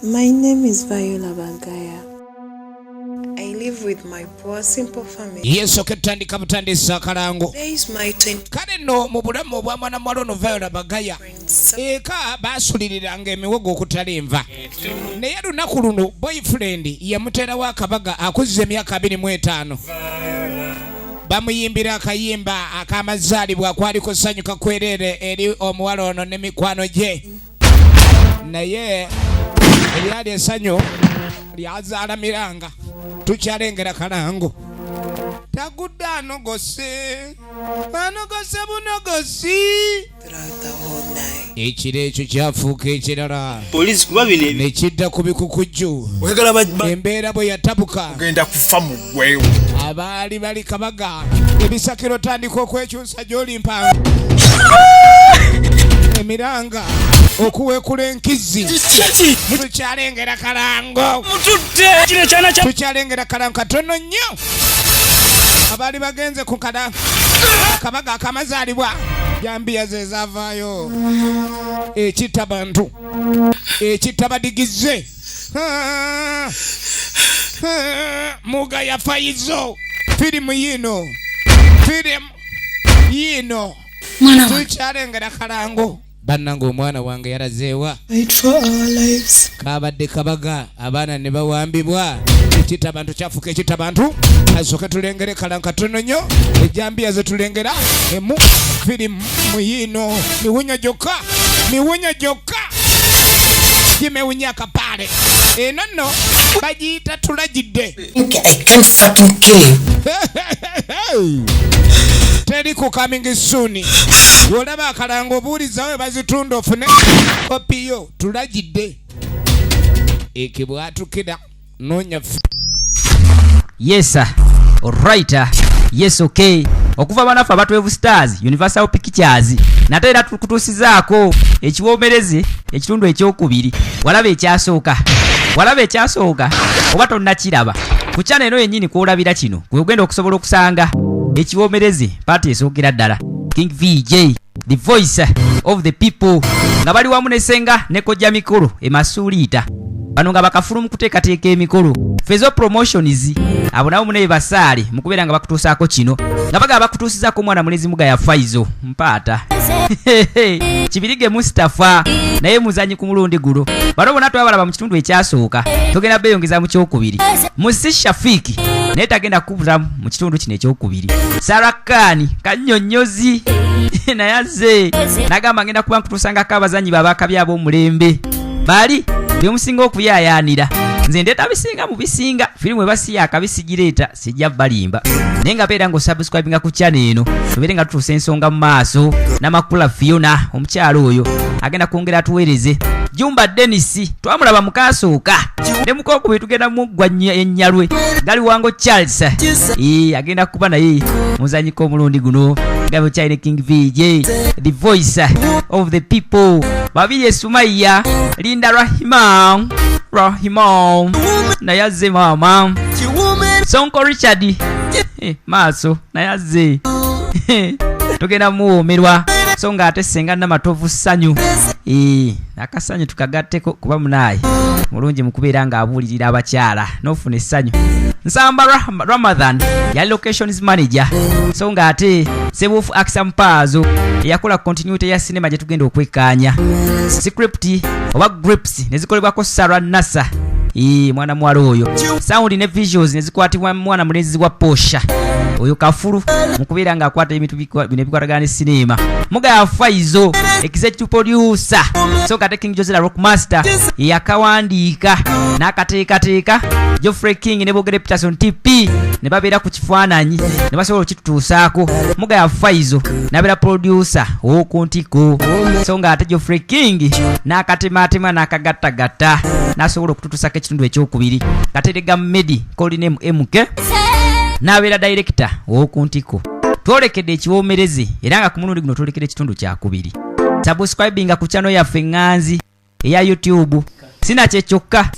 My name is Viola Bagaya. I live with my poor simple family. Yes, okay, tandika butandisa kalango. There is my 20. Kale no mu bulamu bwa mwana mwalono Viola Bagaya. Eka basuliranga emiwogo okutalimva. Naye lunaku luno boyfriend yamutera wa kabaga akuzize emyaka 25. Bamuyimbira akayimba akamazalibwa kwaliko sanyuka kwerere eri omuwala ono n'emikwano gye. Naye eryali essanyu lyazaala miranga tukyalengera kalango. Tagudde anogose bunogosi Throughout the whole night. Ekiro ekyo kyafuuka ekirala Police kuba bine nekidda ku bikukujju. Embeera bwe yatabuka genda kufa mu gwewo. Abaali bali kabaga ebisakiro tandika okwekyusa gy'olimpanga emiranga okuwekula enkizi. Tukyalengera kalango tukyalengera kalango katono nnyo. Abaali bagenze ku kabaga akamazaalibwa jambiya ze zaavaayo ekitta bantu ekitta badigize. MUGAYA FAISAL firimu yino tukyalengera kalango. Bannange omwana wange yalazeewa. Fight for our lives. Kabadde kabaga abaana ne bawambibwa. Ekita bantu kyafuka ekita bantu. Asooke tulengere kalango katono nnyo. Ejambiya ze tulengera emu firimu yino miwunya gyokka gimewunya akapale. Eno nno bagiyita tulagidde. I can't fucking kill you. Teri ku coming soon. Olaba akalango obuulizawe bazitunda ofune kopiyo tulagidde. Ekibwatukira nonya. Yes sir. Alright. Yes okay. Okuva banafu abatwevu stars Universal Pictures natera tukutusizaako ekiwomereze ekitundu ekyokubiri. Walabe ekyasooka oba tonnakiraba ku channel eno yennyini kwolabira kino kwegenda okusobola okusanga ekiwomereze paati esookera ddala King VJ the voice of the people nga bali wamu ne Senga ne kojja mikolo emasuuliita bano nga bakafulumu kuteekateeka emikolo fezo promotions abo nabo munaye basaale mukubeera nga bakutuusaako kino nga baga bakutuusizaako omwana mulezi MUGAYA FAISAL mpaata Kibirige MUSTAFAH naye muzanyi ku mulundi gulo bano bonna twabalaba mu kitundu ekyasooka togenda beeyongeza mu kyokubiri musi SHAFIQ naye tagenda kubulamu mu kitundu kino ekyokubiri Sarakani Kanyonyozi naye azze nagamba ngenda kuba nkutuusangako abazanyi babakabi ab'omulembe bali byemusinga okuyaayaanira nze ndeeta bisinga mu bisinga firimu ebasiya akabisigireeta sijja balimba naye nga beera ng'osubscribinga ku channel eno tubeere nga tutuusa ensonga mu maaso NAMAKULA PHIONA omukyalo oyo agenda kwongera atuweereze JUMBA DENIS twamulaba mukaasooka ne mukokubiri tugenda muggwa ennyalwe GALIWANGO Charles agenda kuba naye muzanyiko omulundi guno nga bwe King VJ the voice of the people BABIRYE SUMMAYIYAH Linda RAHIMAH naye azze maama SONKO Richard maaso naye azze tugenda muwoomerwa so nga ate Senga namatovu ssanyu akasanyu tukagatteko kuba munaye mulungi mukubeera nga abuulirira abakyala n'ofuna essanyu. NSAMBA RAMATHAN yali locations manager so nga ate Sebufu Aksampaazo yakola continuity ya cinema gye tugenda okwekkaanya script oba grips nezikolebwako Sarah Nasa mwana mwala oyo sound ne visuals nezikwatibwa mwana mulezi wa Posha oyo kafuru mukubeera nga akwata ebintu bino ebikwatagana ne cinema. MUGAYA FAISAL executive producer so kate King Josela Rockmaster yakawandiika n'akateekateeka Geoffrey King ne Bogere Peterson TP ne babeera ku kifaananyi ne basobola okitutuusaako. MUGAYA FAISAL n'abeera producer owokuntiko so nga ate Geoffrey King n'akatematema n'akagattagatta n'asobola okututuusako ekitundu ekyokubiri. Katerega Medi Coliname MK n'abeera director owokuntiko. Twolekedde ekiwoomereze era nga ku mulundi guno twolekera ekitundu kyakubiri. Subscribinga ku channel yaffe Nganzi eya YouTube sina kyekyokka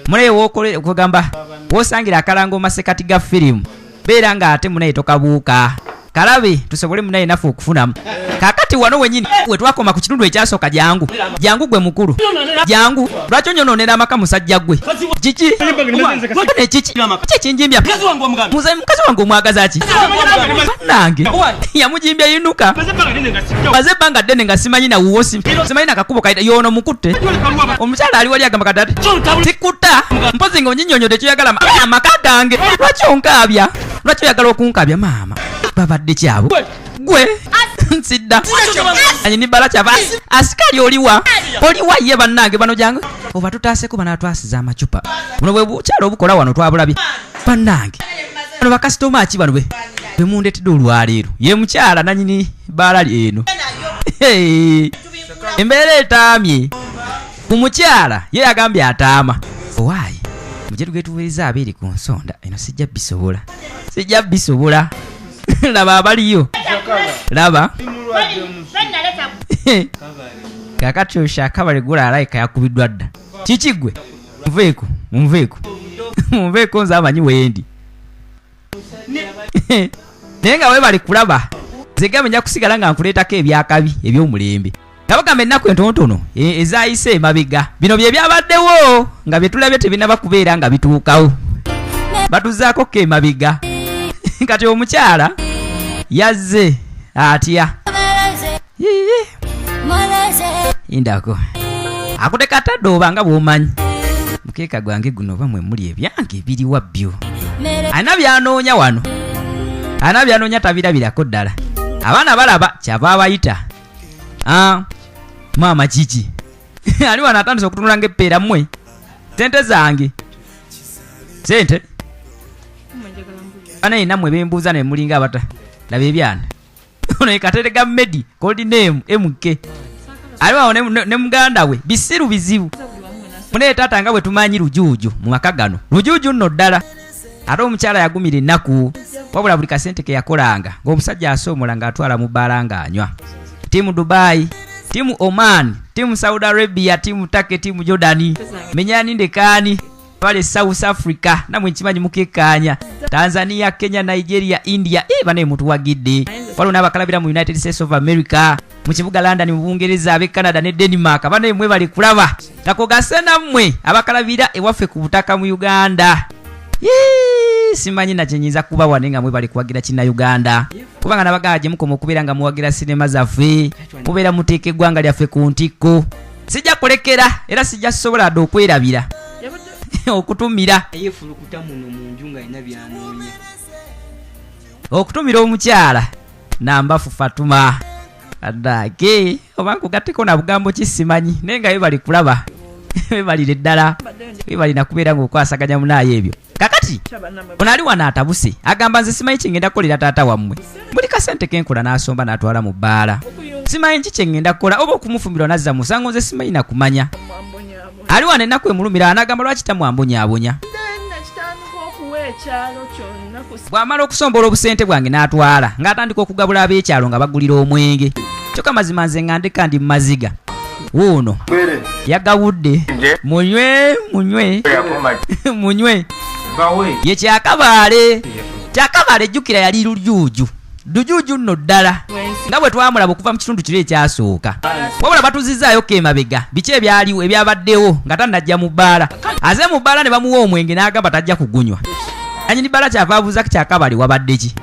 munaye wookole okugamba woosangira akalango masekati ga firimu beera nga ate munaye tokabuuka kalabe tusobole munaye nafu okufunamu kakati wano wenyini we twakoma ku kitundu ekyasooka jangu gwe mukulu jangu lwaki onyononera amaka musajja gwe kiki kinjimbya mukazi wange omwagaza ki nange yamujimbya yinuka maze ebbanga ddene nga simanyi nawuwo simanyi nakakubo kaita yono mukutte omukyala ali wali agamba katati tikutta mpozi nga onyinyonyodde kyoyagala amaka gange lwaki onkaabya lwaki oyagala okunkabya maama babadde kyabo gwe nsidda anyini bala kyava asikali oliwa ye bannange bano jange oba tutaaseko banatwasiza amacupa buno bwe bukyala obukola wano twabulabye bannange bano bakasitoma ki bano bemundetedde olwaleero ye mukyala nanyini baala eno embeera etaamye ku mukyala ye yagambye ataama owaayi mujje tugetuweereza abeeri ku nsonda eno sijja bisobola laba abaliyo laba kakati oshakabale gula alayika yakubiddwa dda kiki gwe munveeko nze amanyi wendi naye nga we bali kulaba zegame nja kusigala nga nkuleetako ebyakabi eby'omulembe nabagambe ennaku entonotono ezayise emabega bino bye byabaddewo nga bye tulabye tebinaba kubeera nga bituukawo batuzaako ko emabega kati omukyala yazze atya indako akuteka tadde oba nga bw'omanyi mukeeka gwange guno oba mwe muli ebyange biriwa byo alina byanoonya wano alina byanoonya tabirabirako ddala abaana balaba kyava abayita maama kiki ali wano atandise okutunula ng'eppeera mmwe sente zange sente ana inammwe bembuuza ne mulinga abata laba ebyana ono ekaterega medi cold name MK ali wawo ne muganda we bisiru bizibu mune taata nga bwe tumanyi lujuuju mu maka gano lujuuju nno ddala ate omukyala yagumira ennaku wabula buli kasente ke yakolanga ng'omusajja asoomola ng'atwala mu bbaala ng'anywa tiimu Dubai tiimu Oman tiimu Saudi Arabia tiimu Take tiimu Jordani menyani ndekani pale South Africa namwe nkimanyi mukekanya Tanzania Kenya Nigeria India bane mutu wagidde waliwo n'abakalabira mu United States of America mu kibuga London mu Bungereza abe Canada ne Denmark bane mwe bali kulaba takogase nammwe abakalabira ewaffe ku butaka mu Uganda simanyi na kyenyiza kuba wanenga mwe bali kuwagira kina Uganda kubanga nabagaje mukoma okubeera nga muwagira sinema zaffe kubeera muteeke eggwanga lyaffe ku ntikko sijja kulekera era sijja sobola dde okwerabira okutumira yefulukuta muno mu njunga ina byanoonya okutumira omukyala nambafu Fatuma adake oba nkugatteko na bugambo kisimanyi naye nga bali kulaba bebalire ddala bebalina kubeera ng'okwasaganya munaye ebyo kakati ono ali wano atabuse agamba nze simanyi kyengenda kukolera taata wammwe buli kasente kenkola n'asomba n'atwala mu bbaala simanyi ki kyengenda kukola oba okumufumbirwa nazza musango nze simanyi nakumanya ali wano ennaku emulumira anagamba lwaki tamwambonyaabonya bw'amala okusombola obusente bwange n'atwala ng'atandika okugabula ab'ekyalo nga bagulira omwenge kyokka mazima nze nga ndeka ndi mu maziga wuuno yagawudde munywe ye kyakabaale ejjukira yali lujuuju nno ddala nga bwe twamulaba okuva mu kitundu kiro ekyasooka wabula batuzizaayo ko emabega biki ebyaliwo ebyabaddewo nga tannajja mu bbaala aze mu bbaala ne bamuwa omwenge n'agamba tajja kugunywa anyini bbaala kyava abuuza kyakabali wabadde ki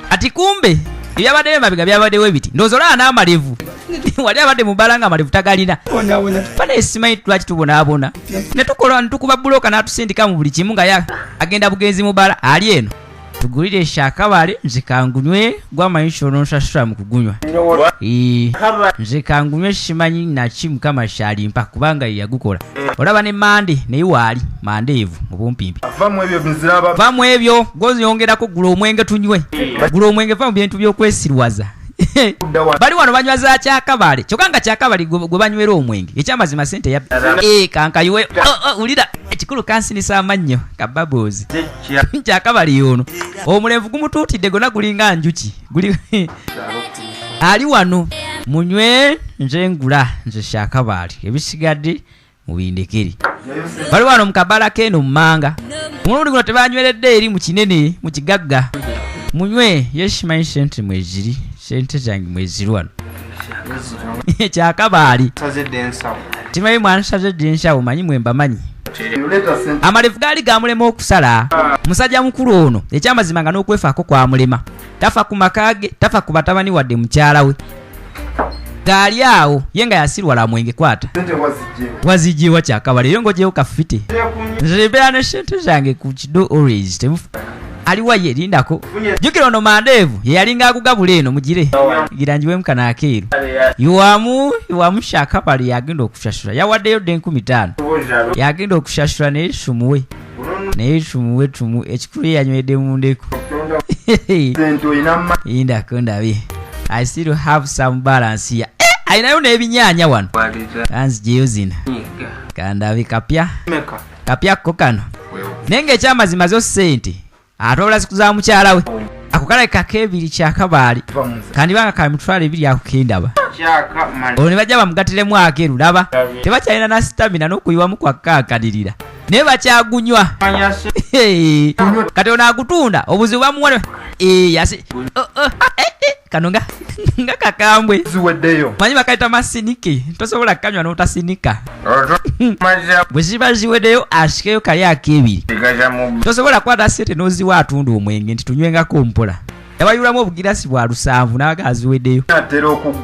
ati kumbe ebyabaddewo emabega byabaddewo ebiti ndowooza olaba n'amalevu wali abadde mu bbaala nga amalevu tagalina fana esimanyi lwaki tubonaabona ne tukuba bulooka n'atusindika mu buli kimu nga agenda bugenzi mu bbaala ali eno tugulire ekyakabale nze kangunywe gwamanyi kyononsasula mu kugunywa nze kangunywe simanyi naki mukama kyalimpa kubanga yeyagukola olaba ne mande naye waali mandeevu mu bumpimpi vamu ebyo goziyongerako gula omwenge tunywe gula omwenge va mu bintu by'okwesirwaza bali wano banywa za kyakabale kyokka nga kyakabale gwe banywera omwenge ekyamazima sente ya kankayiwe ulira ekikulu kansinisa amannyo kababoozi kyakabale yono omulenvu gumutuutidde gona gulinga njuki ali wano munywe nze ngula nze kyakabale ebisigadde mubindekere bali wano mu kabala keno mu manga omulundi guno tebanyweredde eri mu kinene mu kigagga munywe yeshimanyi sente mweziri sente zange mweziri wano kyakabaali timanyi mwana sazedde ensawo manyi mwemba manyi amalevu gaali gamulema okusala musajja mukulu ono ekyamazima nga n'okwefaako kwamulema tafa ku makage tafa ku batabani wadde mukyala we gaali awo ye nga yasirwala mwenge kwata wazijjewa kyakabale eyo ngogyewo kafite nze mbeera ne sente zange ku kido always temufa aliwa ye lindako jukira ono mandeevu ye yalinga akugabula eno mugire giranjiwemu kana akeeru iwamu Shakabale yagenda okushashula yawaddeyo dde 15,000 yagenda okushashula naye tumuwe tumu ekikulu ye yanywedde mu ndeko lindako ndabe I still have some balance here ayinayo n'ebinyaanya wano kanzijeyo zina kandabe kapya ko kano naye ng'ekyamazima zo ssente atobola zikuza mukyala we akukala kakebiri Kyakabaali kandi banga kamitwala 2 akukendaba ono ne bajja bamugatiremu akeeru laba tebakyalina na stamina n'okuyiwamu kwakkakanirira naye bakyagunywa kati ono agutunda obuzibu bamuwona kano nga kakambwe manyi bakayita masinike tosobola kanywa n'otasinika bwe ziba ziweddeyo asikeyo kali akebiri tosobola kwata sente n'oziwa atunda omwenge nti tunywengako mpola yabayulamu obugirasi bwa 7 n'agaziweddeyo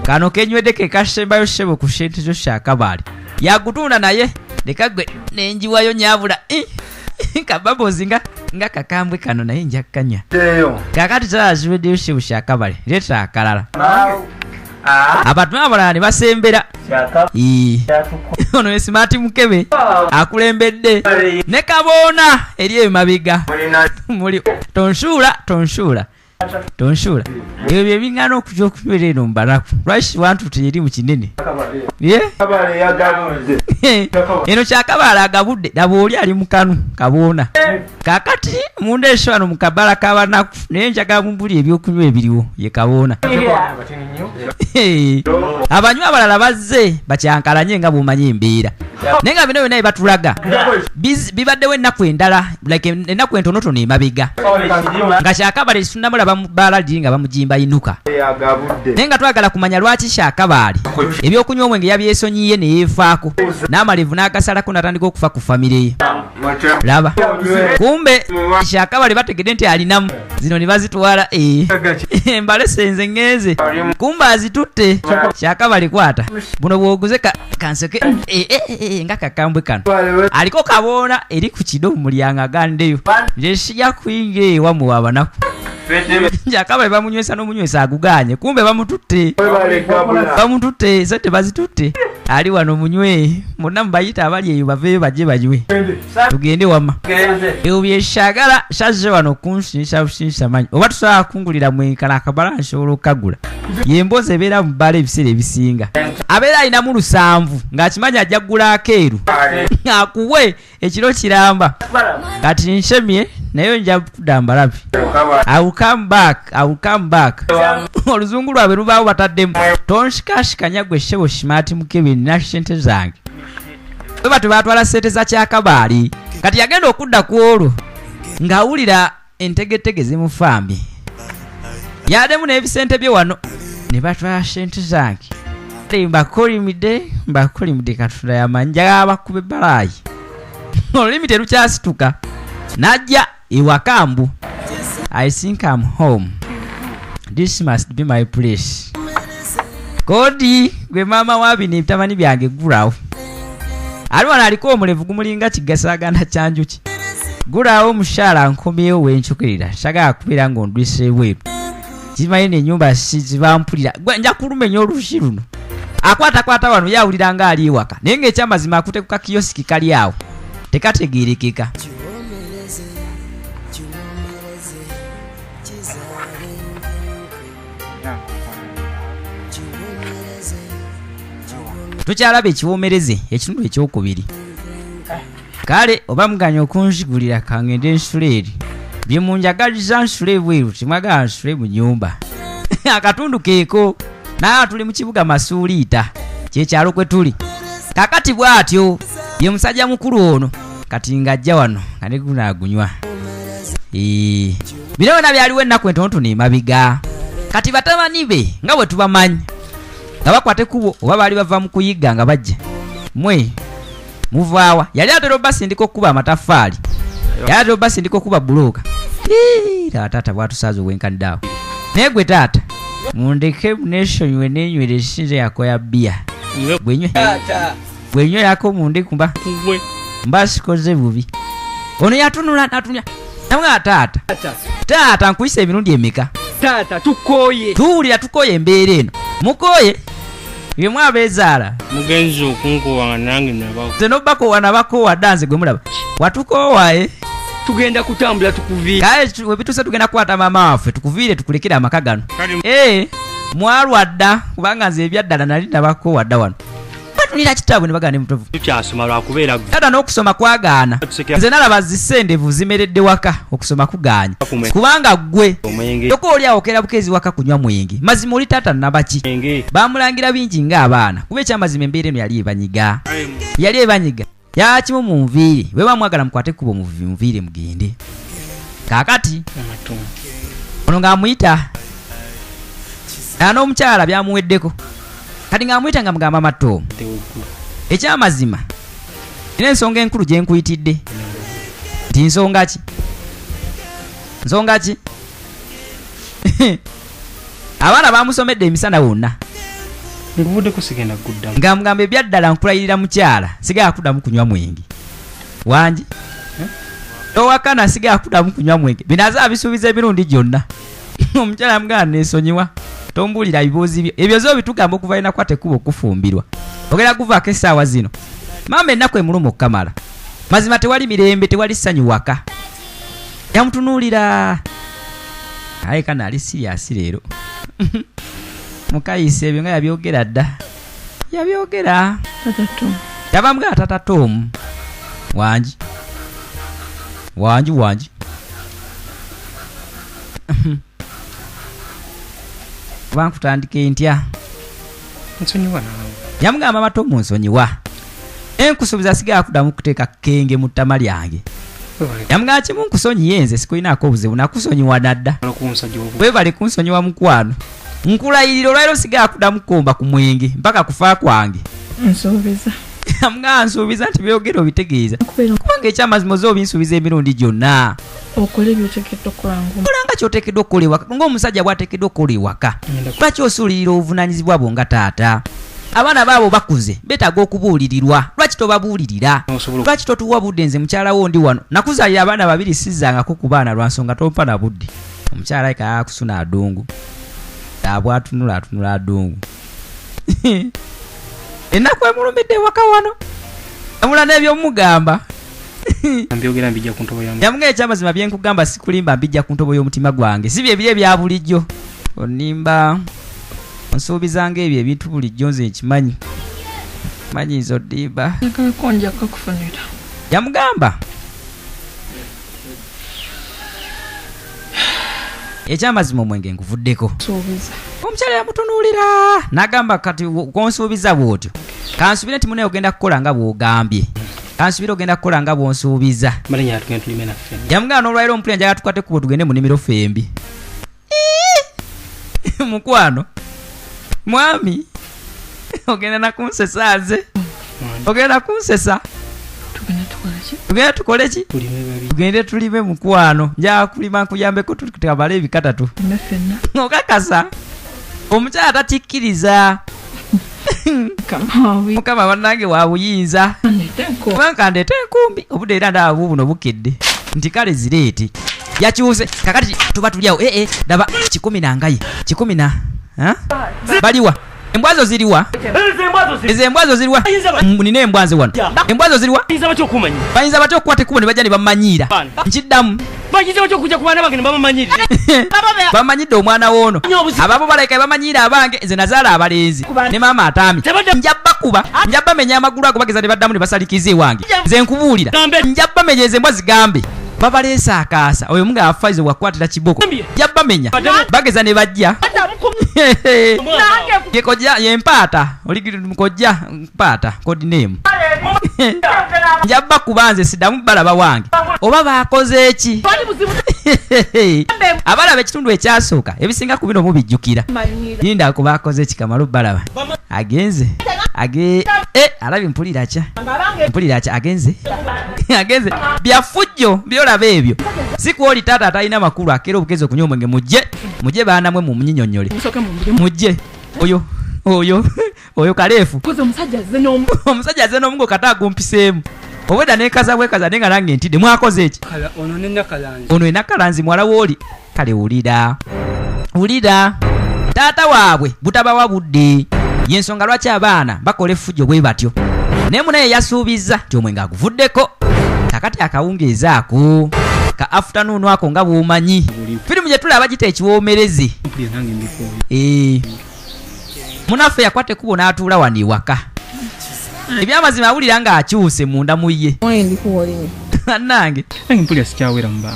kano kenywedde ke kasembayo ssebo ku sente zo Shakabaali yagutunda naye lekagwe nenjiwayo nyabula kababozi nga kakambwe kano naye njakkanya kakati zaziweddeyo ssebo Shakabaali leeta akalala abantu abalala ne basembera ono Smart Mukebe akulembedde ne Kaboona eri emabega muli tonsuula ebyo bye bingana okujja okunywerera eno mu banaku lwaki wantu teyeri mu kinene eno Kyakabaali agabudde laba oli ali mu kanu Kaboona kakati mundeesho wano mu kabala k'abanaku naye njagala mumbuli ebyokunywa ebiriwo ye Kaboona abanywi abalala bazze bakyankalanye nga bw'omanyi embeera naye nga bino byonna bye batulaga bibaddewo ennaku endala like ennaku entonotono emabega nga Kyakabaali tunnamulaba mu bbaala liri nga bamujimba yinuka naye nga twagala kumanya lwaki Kyakabaali ebyokunywa omwenge yabyesonyiye ne yeefaako n'amalevu n'agasalako n'atandika okufa ku famire ye laba kumbe Kyakabaali bategedde nti alinamu zino ne bazitwala mbale senze ngeze kumbe azitutte Kyakabaali kwata buno bwoguze kanseke nga kakambwe kano aliko Kaboona eri ku kido mulyango agandeyo nje sijja kuyinga ewamu wabanaku Kyakabaali bamunywesa n'omunywesa aguganye kumbe bamututte sente bazitutte ali wano munywe monna mubayita abali eyo baveeyo bajje banywe tugende wama ebyo byeshagala shazze wano kunsinyisa manyi oba tusobola kungulira mwenkana akabala nsobola okukagula yembozi ebeera mu bbala ebiseera ebisinga abeera alinamu 7 ng'akimanyi ajja kugula akeeru akuwe ekiro kiramba kati nshemye naye nja kudamba labi I will come back oluzungu lwabe lubaawo bataddemu tonshikashikanya gwe ssebo Smart Mukebe nina sente zange bwe batwala sente za Kyakabaali kati yagenda okudda ku olwo ng'awulira entegetege zimufambye yaddemu n'ebisente bye wano ne batwala sente zange mbakolimidde Katonda yamanyi njagala bakuba ebbalaayi olulimi terukyasituka najja ewaka mbu I think I'm home. This must be my place. Kodi gwe mama wabini bitamani byange gulawo. Aliwana aliko omulevu gumulinga kigasagana kyanjuki. Gulawo mushala nkomyewo wenchukirira. Shaga akubira ngo ndwise wetu. Kimanyi n'ennyumba sizibampulira. Gwe nja kulumenya olushi luno. Akwata wano yawulira nga ali ewaka. Naye ng'ekyamazima akute ku kakiyosiki kali awo. Tekategeerekeka. Tukyalaba ekiwoomereze ekitundu ekyokubiri kale oba muganya okunzigulira kangende nsule eri bye munjagaliza nsule bweru timwagala nsule mu nnyumba akatundu keeko naye tuli mu kibuga Masuuliita kyekyalo kwe tuli kakati bw'atyo ye musajja mukulu ono kati ng'ajja wano nga ne gunaagunywa bino byonna byaliwo ennaku entonotono emabiga kati batabani be nga bwe tubamanyi nga bakwate kubo oba baali bava mu kuyiga nga bajja mwe muvaawa yali atera obasindika okuba amataffaali yali atera obasindika okuba bulooka taata bwatusaaza obwenkanidaawo naye gwe taata mundeke nesonyiwe nenywera esinze yakoya bbiya bwenyweyako mundikumba mba sikoze bubi ono yatunula natunya namwe taata nkuyisa emirundi emeka taata tukoye tuwulira tukoye embeera eno mukoye bye mwabeezaala mugenzi okunkowa nange nabako nze nobakowa nabakoowa danze gwe mulaba watukoowa tugenda kutambula tukuviire kale webituuse tugenda kukwata maama waffe tukuviire tukulekere amaka gano mwalwadda kubanga nze ebyaddala nali nabakoowa dda wano batunira kitaabwe ne bagana emutovu tukyasoma lwakubeera taata n'okusoma kwagaana nze nalaba zisendevu zimeredde waka okusoma kugaanya kubanga gwe toka oli awo okera bukezi waka kunywa mwenge mazima oli taata nabaki bamulangira bingi ng'abaana kuba ekyamazima embeera eno yali ebanyiga yakimu mu nviiri bwe bamwagala mukwate kubo muviire mugende kaakati ono ng'amuyita n'omukyala byamuweddeko kati ng'amuyita nga mugamba matoomu ekyamazima ina ensonga enkulu gye nkuyitidde nti nsonga ki abaana bamusomedde emisana wonna nguvuddeko sigenda kuddamu nga mugamba ebyaddala nkulayirira mukyala sigala kuddamu kunywa mwenge wangi towakana sigala kuddamu kunywa mwenge binaze abisuubiza emirundi gyonna omukyala mugamba nesonyiwa tombulira bibuuzi byo ebyo zo bitugamba okuva ina kwate kuba okufumbirwa ogera kuvaako essaawa zino mama ennaku emuluma okukamala mazima tewali mirembe tewali ssanyu waka yamutunuulira aye kana ali siriasi leero mukayisa ebyo nga yabyogera dda yabyogera yabamugala tata Tom wangi bankutandike ntya nsonyiwa nawe yamugamba mato mu nsonyiwa enkusuubiza sigala kuddamu kuteeka kenge mu ttama lyange yamugamba kimu nkusonyiye nze sikulinaako obuzibu nakusonyiwa nadda webale kunsonyiwa mukwano nkulayirira olwaliro sigala kuddamu kukomba ku mwenge mpaka kufa kwange yamugamba nsuubiza nti byogera obitegeeza kubanga ekyamazima oze obinsuubiza emirundi gyonna okola ebyoteekeddwa okulangu olanga kyoteekeddwa okukola ewaka ng'omusajja bw'ateekeddwa okukola ewaka lwaki osuulirira obuvunaanyizibwa bwo nga taata abaana baabo bakuze beetaaga okubuulirirwa lwaki tobabuulirira lwaki totuwa budde nze mukyala wo ndi wano nakuzaalira abaana babiri sizzangako ku baana lwa nsonga tompa na budde omukyala ayika akusuna adungu abwatunula adungu ennaku emulumidde ewaka wano amula n'ebyomugamba mbyogera mbijja ku ntobo yamu yamuga ekyamazima byenkugamba sikulimba mbijja ku ntobo y'omutima gwange si byebiri ebya bulijjo onimba onsuubizanga ebyo ebintu bulijjo nze nkimanyi manyiiza oddiba konja kakufunira yamugamba ekyamazima omwenge nkuvuddeko omukyala yamutunuulira n'agamba kati konsuubiza bw'otyo kansubire nti munaye ogenda kukola nga bw'ogambye kansubire ogenda kukola nga bw'onsuubiza yamugamba n'olwaliro ompulira njagala tukwate kubo tugende mu nnimiro fembi mukwano mwami ogenda nakunsesa nze ogenda kunsesa tugenda tukole ki tugende tulime mukwano njagala kulima nkuyambeko tutabale ebikatatu okakasa omukyala tatikkiriza mukama bannange wa buyinza kubanga ndeeta enkumbi obudde era ndaba bubuno bukedde nti kale zireete yakyuse kakati tuba tulyawo daba 10 nangaye 10 na baliwa embwazo ziriwa ezo embwazo ziriwa nina embwanze wano embwazo ziriwa bayinza batya okukwata ekkubo ne bajja ne bamanyiira nkiddamu bamanyidde omwana woono ababo balayika bamanyiira abange nze nazaala abalenzi ne maama ataami njabba kuba njabba menya amagulu ago bageza ne baddamu ne basalikiza ewange nze nkubuulira njabba menya ezo embwa zigambe babaleese akaasa oyo munga afaizo wakwatira kiboko njabba menya bageza ne bajja yekoja yempaata oli mukojja mpaata code name njabba kubanze sidamu balaba wange oba bakoze eki abalaba ekitundu ekyasooka ebisinga ku bino mubijjukira yinda ku bakoze eki Kamalu balaba agenze alabye mpulira kya agenze byafujjo byolaba ebyo sikuoli taata atalina makulu akera obugezi okunywa omwenge mujje baana mwe mumunyonyole mujje oyo kaleefu omusajja azze n'omugo kata agumpiseemu obwedda nekaza bwekaza nenga nange ntidde mwakoze eki ono enakalanzi mwala wooli kale wulira taata waabwe butabawa budde yensonga lwaki abaana bakola effujjo bwe batyo naye munaye yasuubiza ti omwenge aguvuddeko kakati akawungeeza ako ka afternoon ako nga bw'omanyi firimu gye tulaba gita ekiwoomereze munaffe yakwata ekkubo n'atuula wano ewaka ebyamazima awulira ng'akyuse munda mu ye nange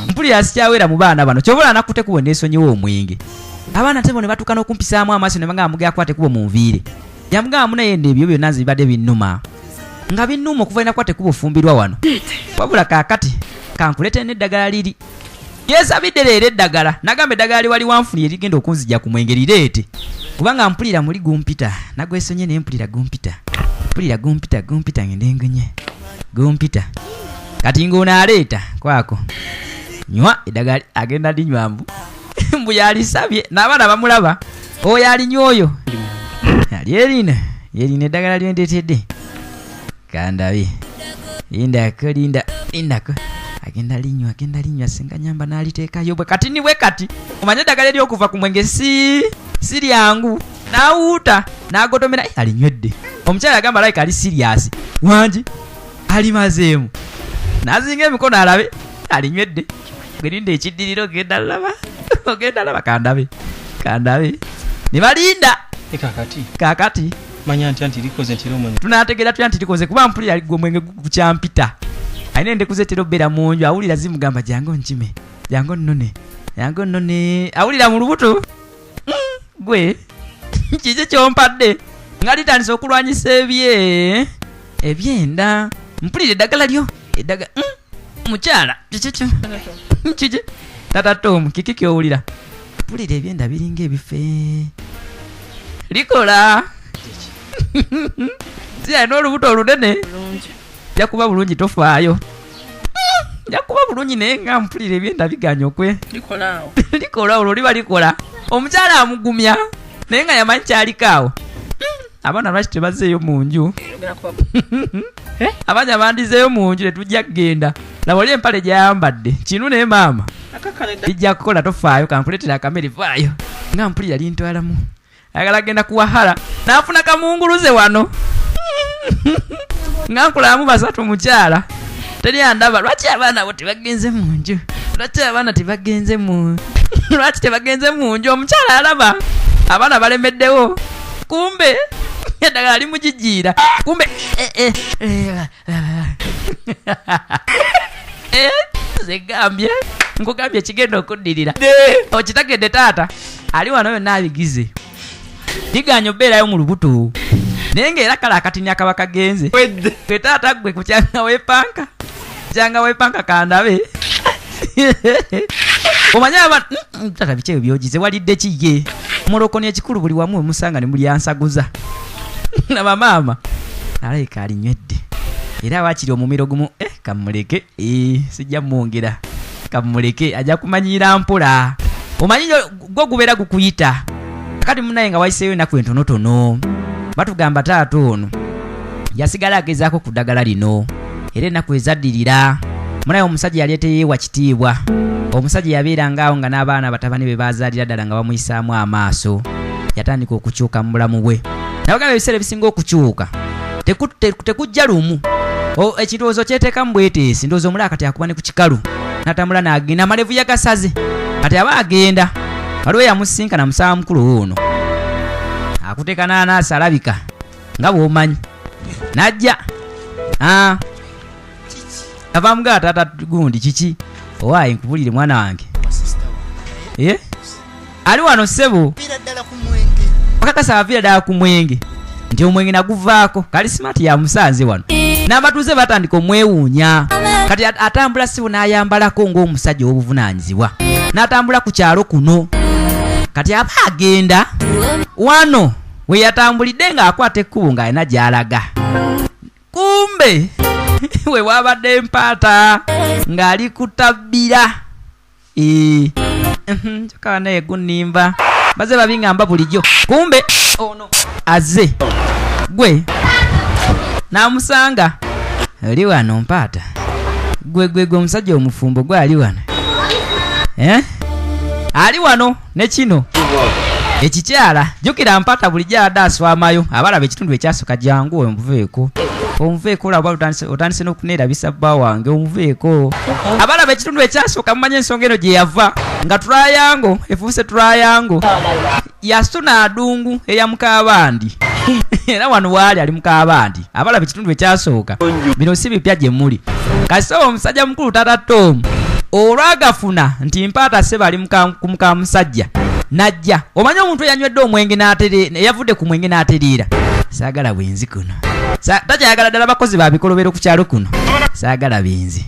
mpulira sikyawera mu baana bano kyobula anakutte kubo neesonyiwa omwenge abaana tebo ne batuuka n'okumpisaamu amaaso ne bagamba muge akwate kubo munviire yamugamba munayenda ebyo byonna nzibadde binnuma nga binnuma okuva ina kwate kubo fumbirwa wano wabula kaakati kankulete n'eddagala liri yeesabidde leero eddagala nagamba eddagala liwali wanfuni erigenda okunzijja ku mwenge lireete kubanga mpulira muli gumpita nagwesonye naye mpulira gumpita ngendengunye gumpita kati ng'onaaleeta kwako nywa eddagala agenda linywa mbu mbu yalisabye n'abaana bamulaba oyo alinywa oyo yerina eddagala lyendeetedde kandabe lindako agenda linywa singa nyamba n'aliteekayo bwe kati omanye eddagala eryokuva ku mwenge si lyangu n'awuuta n'agotomera alinywedde omukyala yagamba like ali siriasi wangi alimazeemu n'azinga emikono alabe alinywedde gwerinda ekiddiriro ogenda laba kandabe ne balinda kakati manya nti likoze ntiro omwenge tunategeera tutya nti likoze kuba mpulira gwe omwenge gukyampita alina endeku ze tera obbeera mu nju awulira zimugamba jangu nkime jangu nnone awulira mu lubuto gwe kiki kyompadde nga litandisa okulwanyisa ebyenda mpulira eddagala lyo mukyala kiki tata Tom kiki kyowulira mpulira ebyenda biringa ebife likola siyalina olubuto olunene jakuba bulungi tofaayo jakuba bulungi naye nga mpulira ebyenda biganya likola olwo liba likola omukyala amugumya naye nga yamanyi kyalikaawo abaana lwaki tebazeeyo mu nju abanya bandizeeyo mu nju netujja kgenda laba oli empale gyayambadde kinu naye maama lijja kukola tofaayo kankuletera akamere vaayo nga mpulira lintwalamu ayagala genda kuwahala n'afuna kamunguluze wano nga nkulamu basatu mukyala teri andaba lwaki abaana bo tebagenze mu nju lwaki tebagenze mu nju omukyala alaba abaana balemeddewo kumbe eddagala limugijiira kumbe zegambye nkugambye kigenda okuddirira okitagedde taata ali wano yonna abigize liganya obbeerayo mu lubuto naye ngaera kale akatini akaba kagenze gwe taata gwe kukyanga wepanka kandabe omanye tata biki ebyo byogize walidde kiye mulokoni ekikulu buli wamu emusanga ne muli ansaguza laba maama alabika alinywedde era wakiri omumiro gumu kamuleke sijja mwongera kamuleke ajja kumanyira mpola omanyi gwo gubeera gukuyita kati munaye nga wayiseeyo ennaku entonotono batugamba taata ono yasigala agezaako ku ddagala lino era ennaku ezaddirira munaye omusajja yaleeteyeewa kitiibwa omusajja yabeerangaawo nga n'abaana batabani be bazaalira ddala nga bamuyisaamu amaaso yatandika okukyuka mu bulamu bwe nabagamba ebiseera ebisinga okukyuka tekujja lumu ekirowoozo kyeteekamu bweteesi ndowooza omulala kati akuba ne ku kikalu n'atambula n'agenda amalevu yagasaze kati aba agenda waliwo yamusinkana musawa mukulu ono akuteeka n'anaasi alabika nga bw'omanyi n'ajja ava mugala taata gundi kiki owaayi nkubulire mwana wange ali wano ssebo akakasa aviira ddala ku mwenge nti omwenge naguvaako kalisimati ya musanze wano n'abatuuze batandika omwewuunya kati atambula sibu n'ayambalako ng'omusajja w'obuvunaanyizibwa n'atambula ku kyalo kuno kati aba agenda wano we yatambulidde ng'akwata ekkubo ng'alina gy'alaga kumbe we wabadde empaata ng'ali kutabbira kyokka naye gunnimba baze babiŋŋamba bulijjo kumbe ono azze gwe n'amusanga oli wano mpaata gwe omusajja omufumbo gwe ali wano ali wano ne kino ekikyala jjukira mpaata bulijjo adde aswamayo abalaba ekitundu ekyasooka jangu omuveeko olaba otandise n'okuneerabisa bba wange omuveeko abalaba ekitundu ekyasooka mumanye ensonga eno gye yava nga tulayango efuuse tulayango yasuna adungu eya mukabandi era wano waali ali mukabandi abalaba ekitundu ekyasooka bino si bipya gye muli kasi omusajja mukulu tata Tom olwagafuna nti mpaata se bali ku mukamusajja najja omanye omuntu eyanywedde omwenge yavudde ku mwenge n'atereera saagala bwenzi kuno takyayagala ddala bakozi babikolobero ku kyalo kuno saagala benzi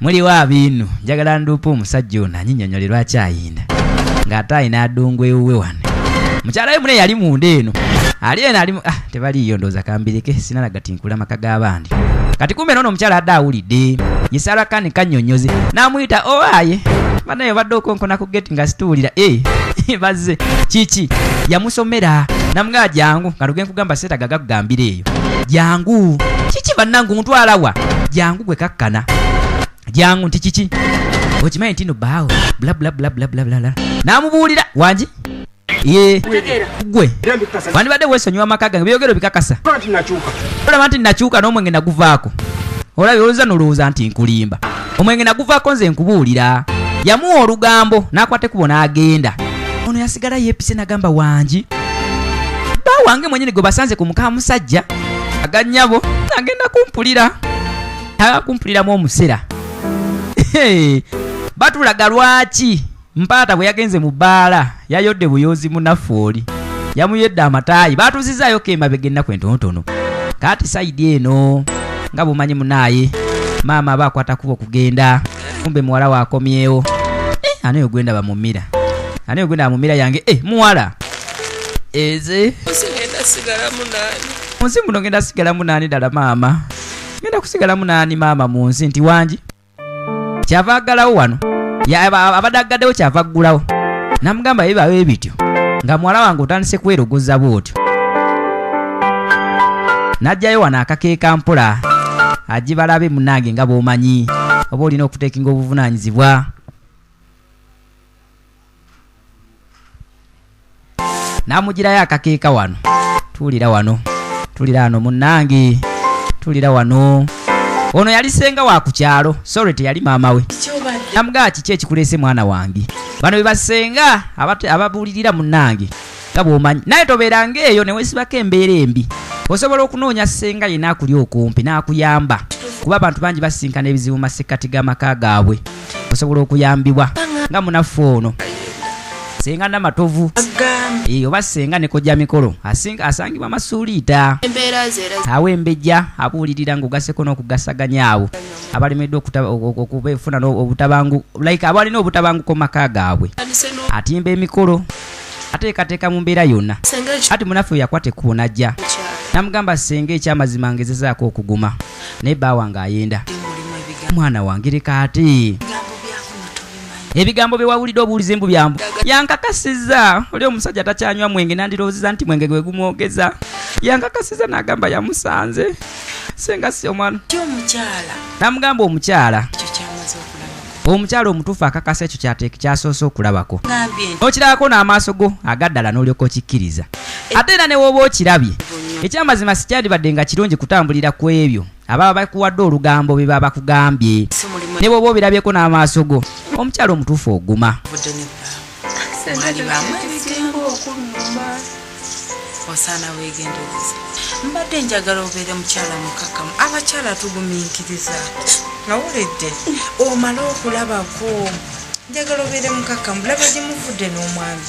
muliwo abinu njagala nduupa omusajja ono anyinyonyole lwaki ayinda ng'ate ayina adungu ewuwe wano mukyala we mune yali munda eno ali eno ali tebaliyo ndooza kambireke sinala gatinkula maka g'abandi kati kumbe nono omukyala adde awulidde yesala KANYONYOZI n'amuyita owaye banaye badde okonkona ku geti nga situulira bazze kiki yamusomera namugaa jangu nga luge nkugamba seetaga gakugambira eyo jangu kiki bannangu mutwalawa jangu gwe kakkana jangu nti kiki okimanyi nti no baawo bla n'amubuulira wangi gwe wandibadde weesonyiwa amaka gange byogero bikakasa olaba nti nakyuka n'omwenge naguvaako olabye olowooza nolowooza nti nkulimba omwenge naguvaako nze nkubuulira yamuwa olugambo n'akwata ekkubo n'agenda ono yasigala yeepise n'agamba wangi bba wange mwenyini gwe basanze ku muka musajja agannyabo agenda kumpuliramu omusera batulaga lwaki mpaata bwe yagenze mu bbaala yayodde buyoozi munafooli yamuyedde amataayi baatuuzizaayo kemabega ennaku entonotono kaati sayidi eno nga bumanyi munaaye maama aba akwata kubo okugenda kumbe muwala waakomyewo anayo gwenda bamumira yange muwala eze munsi muno ngenda sigalamu naani ddala maama ngenda kusigalamu naani maama mu nsi nti wangi kyava aggalawo wano abadde aggaddewo kyava aggulawo namugamba bibawo ebityo nga muwala wange otandise kwerogoza bwotyo n'ajjayo wano akakeeka mpola agibalabe munange nga bw'omanyi oba olina okuteekinga obuvunaanyizibwa n'amugirayo akakeeka wano tuwulira wano munnange tuwulira wano ono yali senga wa ku kyalo sorry teyali maama we namugaa kiki ekikuleese mwana wange bano be basenga ababuulirira munnange nga bw'omanyi naye tobeeranga eyo ne weesibako embeera embi osobola okunoonya senga yenna akuli okumpi n'akuyamba kuba abantu bangi basinkana ebizibu mu masekkati g'amaka gaabwe osobola okuyambibwa nga munaffe ono senga namatovu oba senga ne kojja mikolo asangibwa masuuliita awembejja abuulirira ng'ogaseko n'okugasaganya abo abalemeddwe okufuna obutabangu like abalina obutabanguko mu maka gaabwe atimba emikolo ateekateeka mu mbeera yonna ati munaffe yakwata ekkubo najja namugamba senga ekyamazima ngezezaako okuguma naye bba wange ayenda mwana wange leka ate ebigambo bye wawulidde obuuliza embu byambu yankakasiza oli omusajja takyanywa mwenge nandirowoozeza nti mwenge gwe gumwogeza yankakasiza n'agamba yamusanze senga si omwana namugamba omukyala omutuufu akakasa ekyo kyasoose okulabako n'okirabako n'amaaso go agaddala n'olyoka okikkiriza ate era ne wooba okirabye ekyamazima sikyandibadde nga kirungi kutambulira ku ebyo ababa bakuwadde olugambo bye baba bakugambye ne bw'oba obirabyeko n'amaaso go omukyala omutuufu oguma osaana weegendereza mbadde njagala obeere mukyala mukakamu abakyala tugumiikiriza nawuledde omala okulabako njagala obeere mukakamu laba gye muvudde n'omwami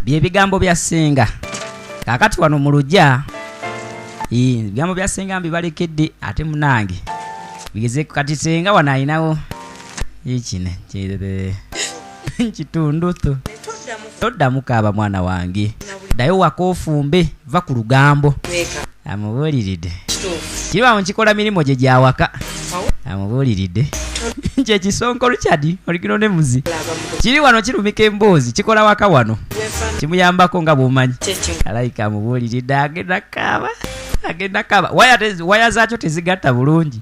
bye bigambo bya senga kaakati wano mu lugya ebigambo bya senga mbibalekedde ate munange bigeze kati senga wanainawo ikine kitundu to todda mukaba mwana wange dayo wakofumbe va ku lugambo amubuliridde kiba nkikola milimo gye gyawaka amubuliridde nje kisonko Richard oligino ne muzi kiri wano kirumika emboozi kikola waka wano kimuyambako nga bwomanyi alaika amubuliridde agenda kaba waya zaakyo tezigatta bulungi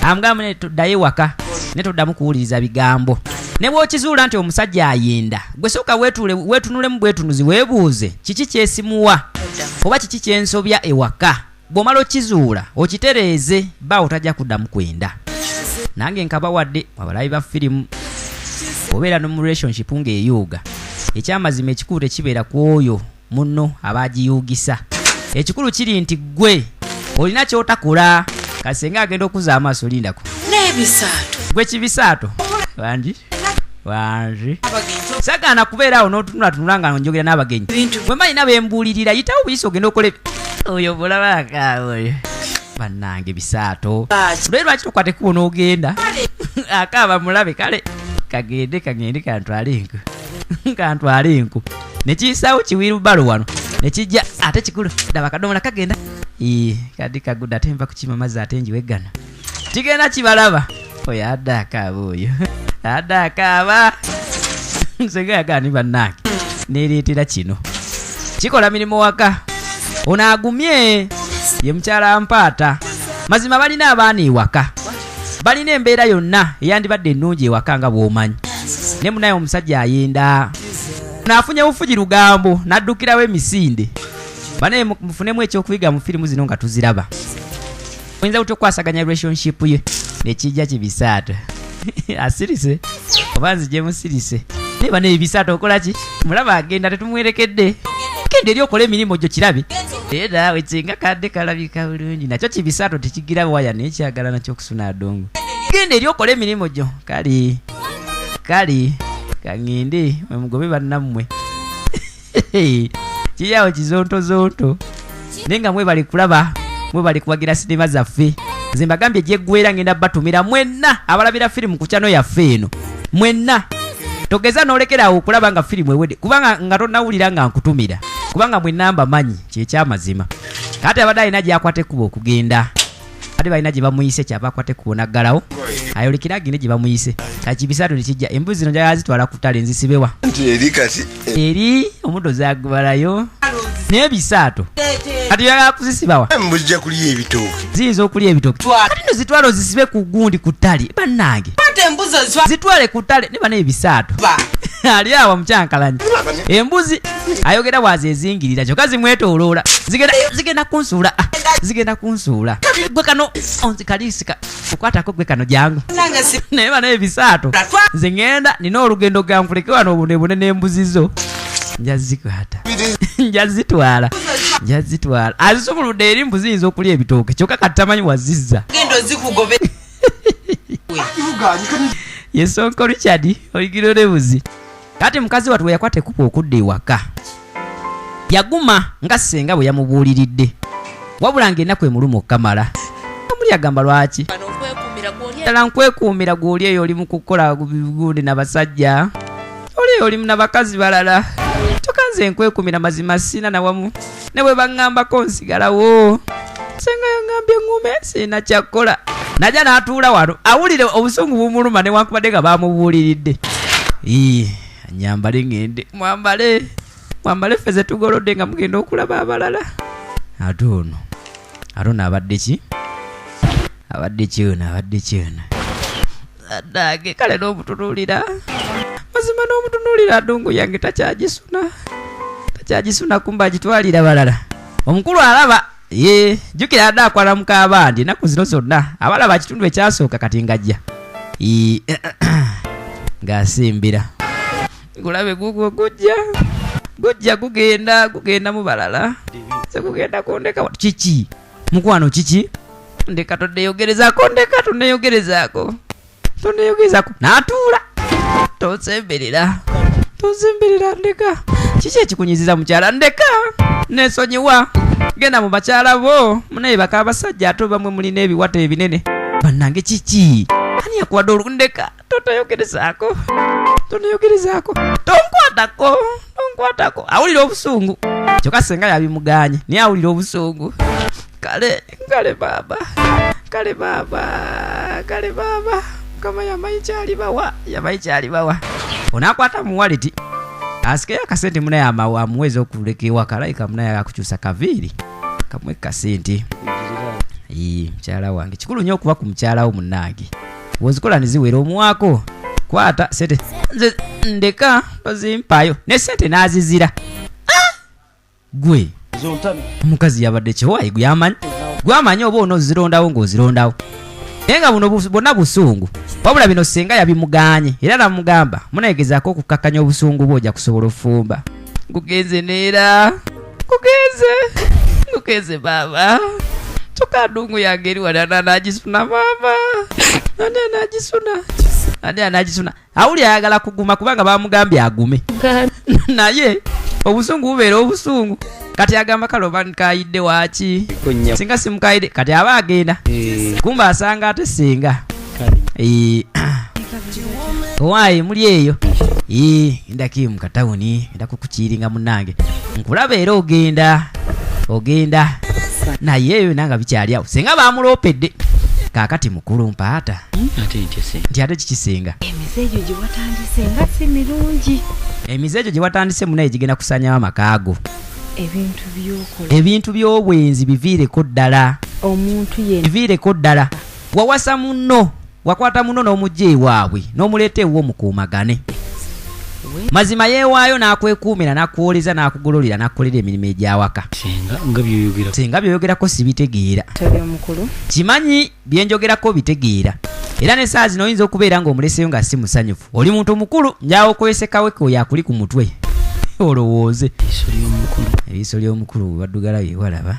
amugamba ne tuddayo waka ne tuddamu kuwuliriza bigambo ne bw'okizuula nti omusajja ayenda gwe sooka weetunulemu bwetunuzi weebuuze kiki kyesimuwa oba kiki kyensobya ewaka bw'omala okizuula okitereeze baawo tajja kuddamu kwenda nange nkaba wadde abalabi ba firimu obeera no mu relationship ng'eyuuga ekyamazima ekikulu tekibeera ku oyo munno abaagiyuugisa ekikulu kiri nti gwe olina kyotakola kasenga agenda okuza amaaso lindako n'ebisaato gwe kibisaato wanji sagana kubeera awo n'otunula nga njogera n'abagenyi bwe mbalina bembuulirira yitawo buyisa ogenda okole oyo bulabaka oyo bannange bisaato lwe lwaki tokwate kubo n'ogenda akaaba mulabe kale kagende kantwale enku nekiyisaawo kiwiirubalo wano nekijja ate kikulu daba kadomola kagenda kadi kagudde ate nva kukima mazzi ate njiweggana kigenda kibalaba oyo adda akaaba oyo adda akaaba nsenga yagaani bannange neereetera kino kikola mirimu waka ono agumye ye mukyala mpaata mazima balina abaana ewaka balina embeera yonna eyandibadde ennungi ewaka nga bw'omanyi ne munaye omusajja ayenda naafunye bufugi lugambo n'addukirawo emisinde banaye mufunemu ekyokuyiga mu firimu zino nga tuziraba oyinza buti okwasaganya relationship ye nekijja kibisaato asirise oba nzije musirise naye banaye ebisaato okola ki mulaba agenda tetumwerekedde genda eri okola emirimu gyo kirabe era wekinga kadde kalabika bulungi nakyo kibisaato tekigira waya naye kyagala nakyo okusuna adongo genda eri okola emirimu gyo kali kangende mwemugobe bannammwe kiyawo kizonto naye nga mwebali kulaba mwebali kuwagira sinema zaffe nze mbagambye gyeggwera ngenda batumira mwenna abalabira firimu ku kyano yaffe eno mwenna togeza n'olekerawo okulaba nga firimu ewedde kubanga nga tonnawulira nga nkutumira kubanga mwenna mbamanyi kyekyamazima kati abadde alina gyakwate kuba okugenda ate balina gye bamuyise kyaba akwate kuba naggalawo ayolekera agende gye bamuyise kakibisaato nekijja embuzi zino njagala zitwala ku ttale nzisibewa eri omuddo zagubalayo naye bisaato kati oyagala kuzisibawa mbujja kulya ebitooke ziyinza okulya ebitooke kati no zitwale ozisibe ku gundi ku ttale bannange zitwale ku ttale ne banaye bisaato ali awo mukyankalanyi embuzi ayogera bwazi ezingirira kyokka zimwetooloola zigenda kunsuula gwe kano onzikalisika okwatako gwe kano jangu naye banaye bisaato nze ngenda nina olugendo gankuleke wano obunebune n'embuzi zo njazikwata njazitwala azisumuludde eri mbuzi yinza okulya ebitooke kyokka kati tamanyi wazizza ye Sonko Richard oligiro ne buzi kati mukazi watu yakwate kupa okudda ewaka yaguma nga senga bwe yamubuuliridde wabula ng'ennaku emuluma okukamala amuli agamba lwaki ddala nkwekuumira gw'oli eyo oli mu kukola gundi n'abasajja oli eyo oli n'abakazi balala tokanze nkwekuumira mazima sina nawamu ne bwe baŋŋambako nsigalawo senga yaŋŋambye ŋŋume sina kyakkola najja n'atuula wano awulire obusungu bumuluma newankubadde nga bamubuuliridde anyambale ngende mwambale ffe ze tugolodde nga mugenda okulaba abalala ate ono abadde ki abadde kyona addage kale n'omutunuulira mazima n'omutunuulira adongo yange takyagisuna kumba agitwalira balala omukulu alaba jjukira adde akwala mukaabandi ennaku zino zonna abalaba kitundu ekyasooka kati ngajja ng'asimbira gulabe gugwo gujja gugenda mu balala sekugenda kondeka kiki mukwano kiki ndeka tonneyogerezaako n'atuula tonsemberera ndeka kiki ekikunyiziza mukyala ndeka nesonyiwa genda mu bakyala bo munebaka abasajja ate bamwe mulina ebiwata ebinene bannange kiki ani yakuwadde olundeka totayogerezaako tonkwatako awulira obusungu kyokka senga yabimuganye naye awulira obusungu kale baba kama yamayi bawa onakwata mu wallet asikeyo akasente munaye amuweza okuleka ewa kalayika munaye akukyusa kaviiri kamwe kasente mukyala wange kikulu nnyo okuba ku mukyala wo munnange bw'ozikola ne ziwera omuwaako kwata sente nze ndeka tozimpayo ne sente n'azizira gwe omukazi yabadde kiwayi gwamanyi oba onoozirondawo ng'ozirondawo naye nga buno bonna busungu wabula bino senga yabimuganye era namugamba munayegezaako okukakkanya obusungu bw'ojja kusobola ofumba ngugenze neera ngugenze baba tukadungu yange eri wali anagisuna mama anagisuna awuli ayagala kuguma kubanga bamugambye agume naye obusungu bubeera obusungu kati agamba kaloba nkayidde waki singa simukayidde kati aba agenda kumba asanga ate senga owaye muli eyo ndaki mu katawuni ndakukukiringa munnange nkulaba era ogenda naye eyo nanga bikyali awo senga bamulopedde kakati mukulu mpaata nti ate kikisenga emize egyo gye watandise munaye gigenda kusanyawo amakaago ebintu by'obwenzi biviireko ddala wawasa munno wakwata munno n'omujja ewaabwe n'omuleeta ewo mukuumagane mazima yeewaayo n'akwekuumira n'akwoleza n'akugololera n'akukolera emirimu egyawaka senga byoyogerako sibitegeera kimanyi byenjogerako bitegeera era ne saa zino oyinza okubeera ng'omuleseyo nga si musanyufu oli muntu mukulu njawo okwesekawe oyo akuli ku mutwe olowooze eriiso ly'omukulu baddugala yewalaba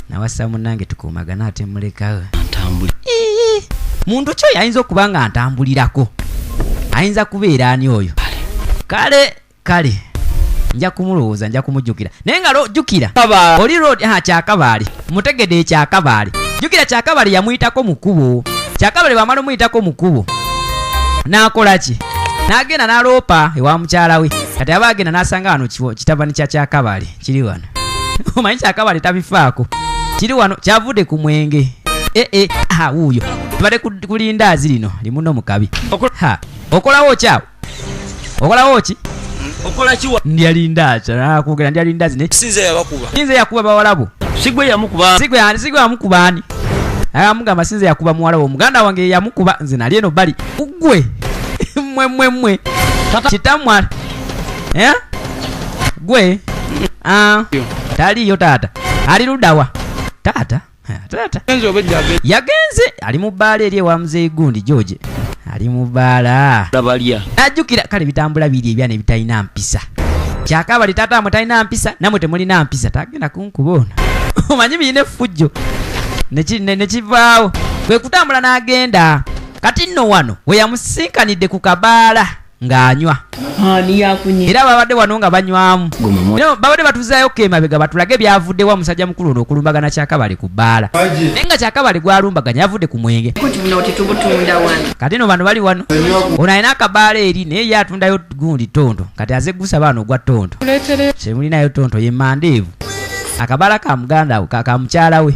nawasa munnange tukuumagana ate mulekawe muntu kyo yayinza okuba nga ntambulirako ayinza kubeera ani oyo kale nja kumulowooza nja kumujjukira naye nga jjukira oli kyakabaale mutegedde ekyakabaale jjukira kyakabaale yamuyitako mu kkubo kyakabaale bwamala omuyitako mu kkubo n'akola ki n'agenda n'aloopa ewa mukyala we kati aba agenda n'asanga wano kitabani kya kyakabaale kiri wano omanyi kyakabaale tabifaako kiri wano kyavudde ku mwenge wuuyo tubadde ku lindaazi lino limuno mukabi okolawo kyawo okolawo ki ndyalindaakugera ndyalindazi sinze yakuba bawalabo sigwe yamukubaani amugamba sinze yakuba muwalabo omuganda wange yamukuba nze nali eno bali ugwe mmwe kitamwala gwe taliyo taata ali luddawa taata yagenze ali mu bbaala eri ewa muzeeyi gundi George ali mu bbaala najjukira kale bitambula biri ebyana ebitalina mpisa kyakabaale taata amwe talina mpisa namwe temulina mpisa tagenda kunkuboona omanyi birina effujjo nekivaawo kwe kutambula n'agenda kati nno wano we yamusinkanidde ku kabaala ng'anywa era babadde wano nga banywamu babadde batuzaayo kemabega batulage byavuddewo omusajja mukulu ono okulumbagana kyakabaale ku bbaala naye nga kyakabaale gwalumbaganya yavudde ku mwenge kati no bano bali wano ono alina akabaala eri naye ye atundayo gundi tonto kati aze gusa baano ogwa tonto kyemulinayo tonto ye mandeevu akabaala ka muganda we ka mukyala we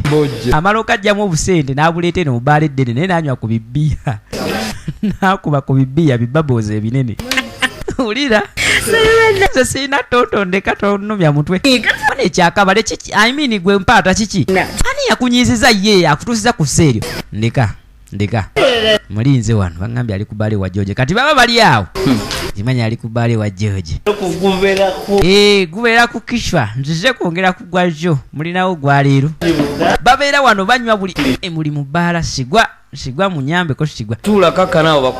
amala okajjamu obusente n'abuleeta eno mu bbaala eddene naye n'anywa ku bibbiya n'akuba ku bibbiya bibaboozi ebinene ulira nze sirina tonto ndeka tonumya mutwe ane ekyakabaale kiki aimini gwe mpaata kiki ani yakunyiiziza ye akutuusiza ku sseeryo ndeka mulinze wano baŋŋambye ali ku bbaale wa George kati baba bali awo kimanya ali ku bbaale wa George gubeera ku kishwa nzize kwongera kugwajo mulinawo gwaleero babeera wano banywa buli muli mu bbaala sigwa munyambeko sigwa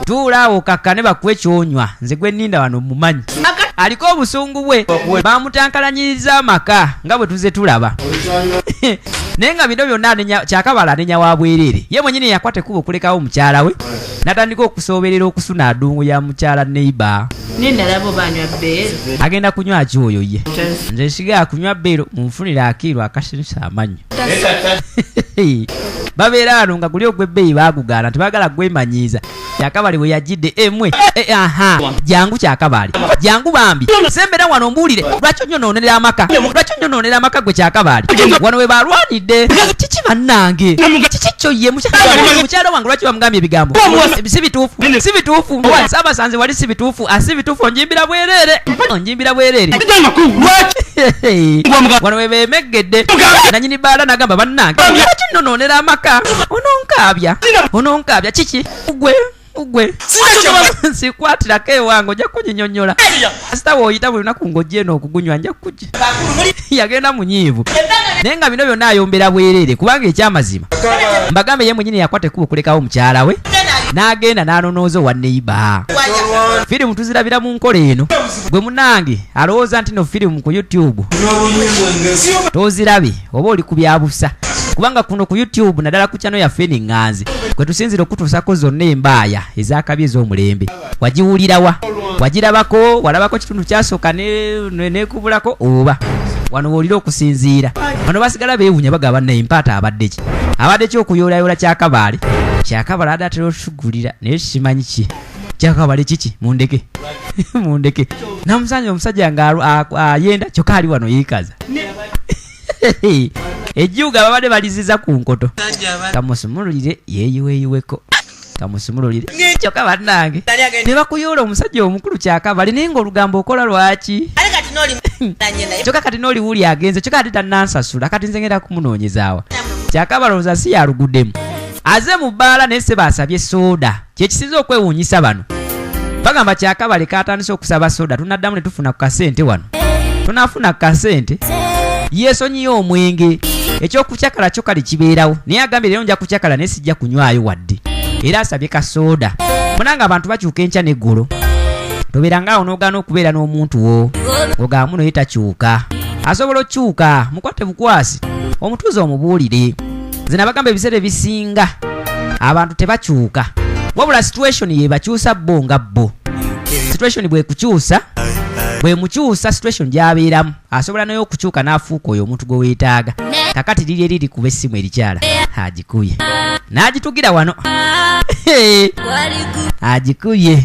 tuula awo kakkane bakuwe kyonywa nze gwe nninda wano mumanyi aliko obusungu bwe bamutankalanyiriza amaka nga bwe tuze tulaba nenga bino byonna Kyakabala anenya wa bwerere ye mwenyini yakwate kubo kulekawo mukyala we natandika okusoberera okusuna adungu ya mukyala neighbor Ninalabo banywa beero. agenda kunywa kyoyo ye nze siga kunywa beero munfunira akiru akasinisa amanyo babeera ano nga guli ogw'ebbeeyi baagugana tebagala gwemanyiiza Kyakabali we yagidde emwe jangu Kyakabali jangu bambi sembera wano mbuulire lwaki onyonoonera amaka gwe Kyakabali wano we balwanidde kiki bannange kiki kyo ye mukyala wange lwaki bamugambye ebigambo si bituufu Saabasanze wali si bituufu onjimbira bwerere wano we beemeggedde nanyini bbaala nagamba bannange lwaki nnonoonera amaka ononkabya kiki ugwe sikwatirako ewange ojja kunyinyonnyola asita wooyita buli lunaku ng'ojjeeno okugunywa nja kujja yagenda munyiivu naye nga bino byonna ayombera bwerere kubanga ekyamazima mbagambe ye mwenyini yakwata ekkubo kulekawo mukyala we n'agenda n'anonooza owa neighbor firimu tuzirabira mu nkola eno gwe munange alowooza nti no firimu ku YouTube tozirabe oba oli ku byabusa kubanga kuno ku YouTube naddala ku channel yaffe n'eŋŋanzi kwe tusinzira okutuusako zonna embaaya ez'akabi ez'omulembe wagiwulirawa wagirabako walabako kitundu kyasooka neekubulako oba wano woolira okusinziira wano basigala beewunya bagaba nayempaata abadde ki okuyoolayoola Kyakabali adatera otusugulira naye simanyi ki Kyakabali kiki mundeke namusanja omusajja nga ayenda kyokka ali wano yeekaza ejjuga babadde baliziza ku nkoto kamusumululire yeeyiweeyiweko kyokka bannange ne bakuyoola omusajja omukulu Kyakabali naye ng'olugambo okola lwaki kyokka kati n'oliwuli agenze kyokka ate tannansasula kati nze ngenda kumunoonyezaawa Kyakabali olowooza si yaluguddemu aze mu bbaala naye se baasabye sooda kyekisinza okwewuunyisa bano bagamba Kyakabali kaatandise okusaba sooda tunaddamu ne tufuna ku kasente wano tunafuna ku kasente yeesonyiyo omwenge ekyokucyakala kyo kali kibeerawo naye agambye leero nja kucyakala naye sijja kunywayo wadde era asabye kasooda munanga abantu bakyuka enkya n'eggulu tobeerangaawo n'ogaana okubeera n'omuntu wo ogaamu naye takyuka asobola okukyuka mukwate bukwasi omutuuze omubuulire nze nabagamba ebiseera ebisinga abantu tebakyuka wabula situation ye bakyusa bo nga bo situation bwekukyusa bwemukyusa situation gy'abeeramu asobola naye okukyuka n'afuuka oyo omuntu gwe weetaaga kakati liri eriri kuba essimu erikyala agikubye n'agitugira wano agikubye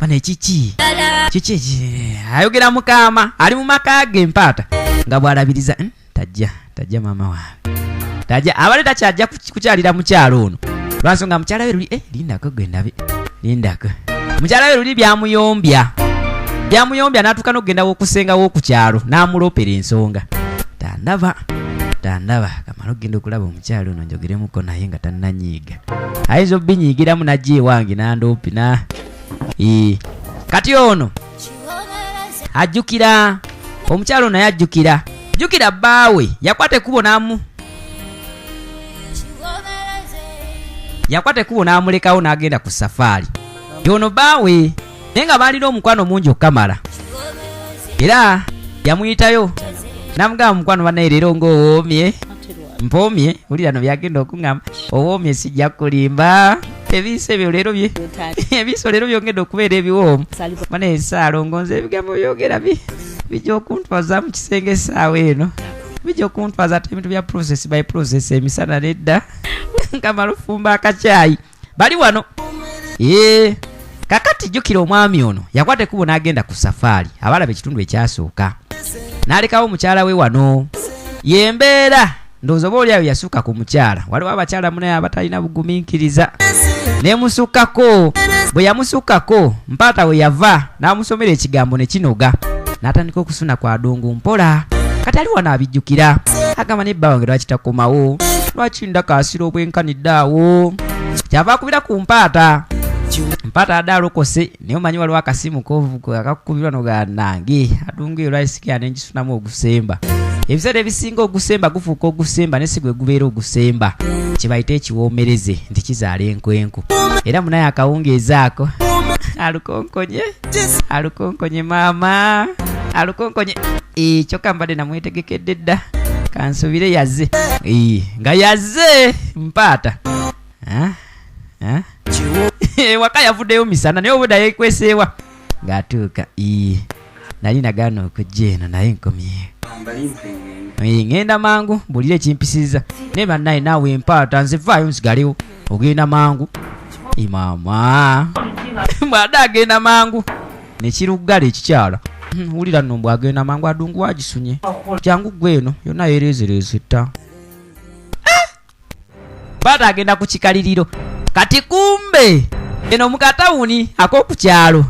bano ekiki ayogera mukaama ali mu maka ge empaata nga bw'alabiriza tajja maama wange tajja abale takyajja kukyalira mukyalo ono lwansonga mukyala we luli lindako gwe ndabe lindako mukyala we luli byamuyombya n'atuuka n'okugendawo okusengawo okukyalo n'amulopera ensonga tandaba kamala okugenda okulaba omukyalo ono njogeremuko naye nga tannanyiiga ayinza obbinyiigiramu najja ewange nandoopi kati ono ajjukira omukyalo naye ajjukira bbaawe yakwata ekkubo n'amulekawo n'agenda ku safaari yono bbaawe naye nga baalina omukwano mungi okukamala era yamuyitayo n'amugamba mukwano bannaye leero ng'owoomye mpoomye wulira no byagenda okuŋŋamba owoomye sijja kulimba ebiiso leero byongedde okubeera ebiwoomu bannaye saalongonza ebigambo byogera bijja okuntwaza mu kisenge essaawa eno bijja okuntwaza ate ebintu bya process by process emisana nedda nkamala ofumba akacyayi bali wano kakati jjukira omwami ono yakwata ekkubo n'agenda ku safaari abalaba ekitundu ekyasooka n'alekawo mukyala we wano yembeera ndowooza oba oli ayo yasukka ku mukyala waliwo abakyala munaye abatalina bugumiikiriza nemusukkako bwe yamusukkako mpaata we yava n'amusomera ekigambo ne kinoga n'atandika okusuna kwa adungu mpola kati ali wano abijjukira agamba nebba wange lwaki takomawo lwaki ndakaasira obwenkanidde awo kyava akubira ku mpaata adde alokose naye omanyi waliwo akasimu akakukubirwa noganange adungu eyo lwaisikira nenjisunamu ogusemba ebiseera ebisinga ogusemba gufuuka ogusemba ne si gwe gubeera ogusemba kyebayita ekiwoomereze nti kizaala enkwenku era munaye akawungeeza ako alukonkonye maama alukonkonye kyokka mbadde namwetegekedde dda kansubire yazze nga yazze mpata waka yavuddeyo misana naye obuda yekweseewa ng'atuuka nali nagaana okujja eno naye nkomyewo ngenda mangu mbulire ekimpisizza naye bannaye naawe empaata nzivaayo nsigalewo ogenda mangu maama bw'ada agenda mangu nekiruggala ekikyala wulira nno bw'agenda mangu adungu wagisunye jangu gwe eno yonna yereezereezetta baata agenda ku kikaliriro kati kumbe eno mu katawuni ak'oku kyalo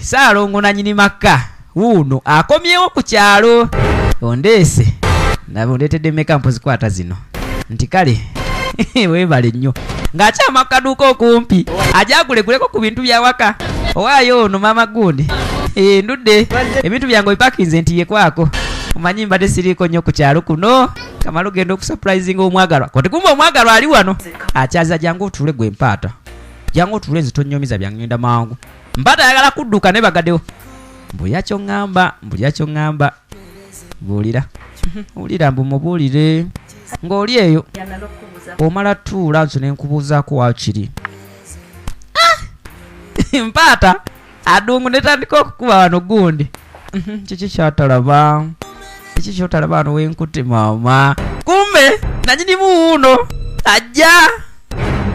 Saalongo na nyini maka wuno akomyewo ku kyalo ondeese nabo ndetedde meka mpozi kwata zino nti kale webale nnyo ng'akyama akaduuka okumpi ajaguleguleko ku bintu bya waka owaayo ono maama gundi ndudde ebintu byange bipakinze nti yekwako omanyi mbadde siriiko nnyo ku kyalo kuno kamala ogenda okusurprisinga omwagalwa koti kumba omwagalwa ali wano akyaza jangu otuule gwe mpaata jangu otuule nzitonnyomiza byangenda mangu mpata ayagala kudduka ne bagaddewo mbulya kyo ŋŋamba buulira wulira mbu mubuulire ng'oli eyo omala tuula nso ne nkubuuzaako waakiri mpaata adungu netandika okukuba wano gundi kiki kyatalaba wano wenkutte maama kumbe nanyinimu wuuno ajja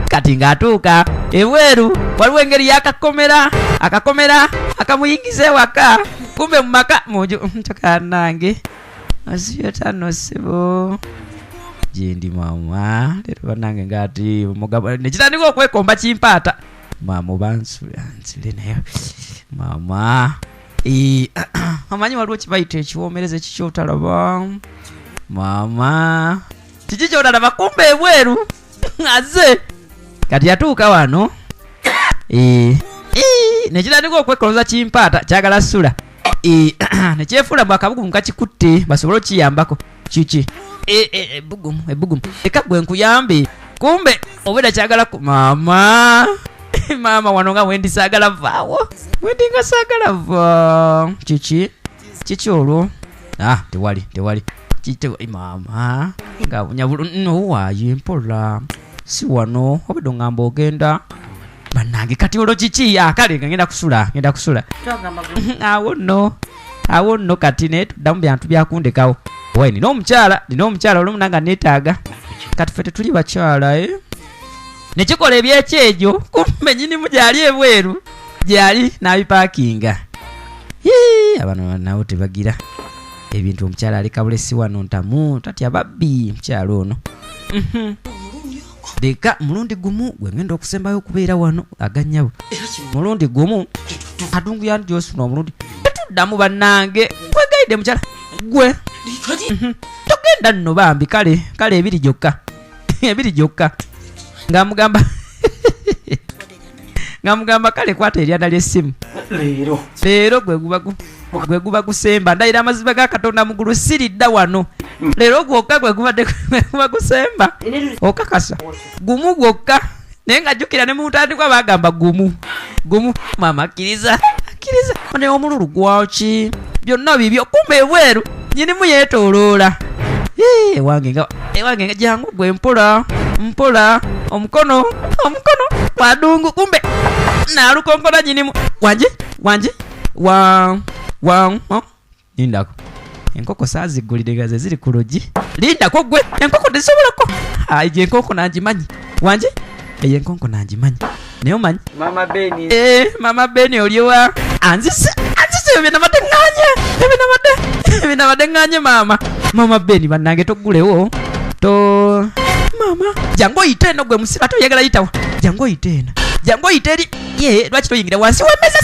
kati ng'atuuka ebweru waliwo engeri y'akakomera akamuyingiza ewaka kumbe mu maka muju tokanange asiyotano gyendi maama leero banange ngati mugabo nekitandika okwekomba kimpaata maama obansule naye maama amanyi waliwo kibayita ekiwoomereza ekikyotalaba maama kiki kyotalaba kumbe ebweru aze kati yatuuka wano nekitandika okwekoloza kimpaata kyagala sula nekyefuula mbu akabugumu kakikutte basobole okiyambako kiki ebbugumu eka gwe nkuyambe kumbe obweda kyagala maama wano nga wendi saagala vaawo wendi nga saagala va kiki olwo tewali maama ngawunyabulowaayo empola si wano obedde ngamba ogenda bannange kati olwo kiki kale nga ngenda kusula awo nno kati naye tuddamu byantu byakundekawo wayi nina omukyala olumu nanga neetaaga kati ffe tetuli bakyala nekikola ebyekyejo kumbe nyinimu gyali ebweru gyali n'abipaakinga abano nawo tebagira ebintu omukyala aleka bulesi wano ntamu tatya babbi mukyala ono leka mulundi gumu gwe ngenda okusembayo okubeera wano aganyabo mulundi gumu adungu yandyosuna omulundi tetuddamu bannange kwegayidde mukyala gwe togenda nno bambi kale ebiri gyokka ngamugamba kale kwata eryanda ly'essimu leero gwe guba gusemba ndayira amaziba ga Katonda mugulu siridda wano leero gwokka gwe guba gusemba okakasa gumu gwokka naye nga jjukira ne mutandikwa bagamba gumu maama akkiriza ne omululu gwaki byonna bibyo kumbe ebweru nyinimu yeetooloola ewange nga jangu gwe mpola omukono wadungu kumbe nalukonkola nyinimu wanje lindako enkoko saazigulire gaze ziri ku lugi lindako gwe enkoko tezisobolako gye enkoko nangimanyi wanje eyo enkoko nangimanyi naye omanyi mama beni oliowa anzise ebinabadde nganye mama beni bannange togulewo mama jangu oyite eno gwe musiba toyagala yitawo jangu oyite eri lwaki toyingira wansi w'emeza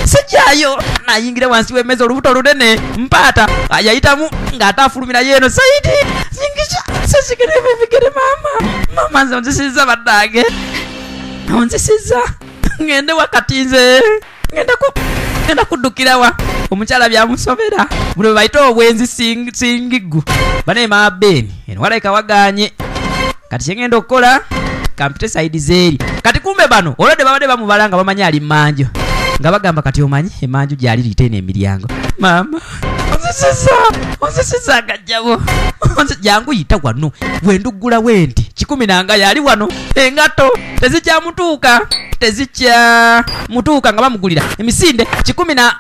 sijjayo nayingira wansi w'emeza olubuto olunene mpaata yayitamu ng'ate afulumirayo eno saidi zingisha sesigere mama nze onzisiza bannange ngende wakati nze ngenda kuddukirawa omukyala byamusobera buli bayita obwenzi singiggu banaye maabeni eno walayika waganye kati kyengenda okukola kampite saidi zeeri kati kumbe bano olwedde babadde bamubala nga bamanyi ali mmanju nga bagamba kati omanyi emanju gyali liiteena emiryango maama onzisisa gajjabo jangu yita wano wendugula wendi 10 nanga yali wano engato tezikya mutuuka nga bamugulira emisinde 10 na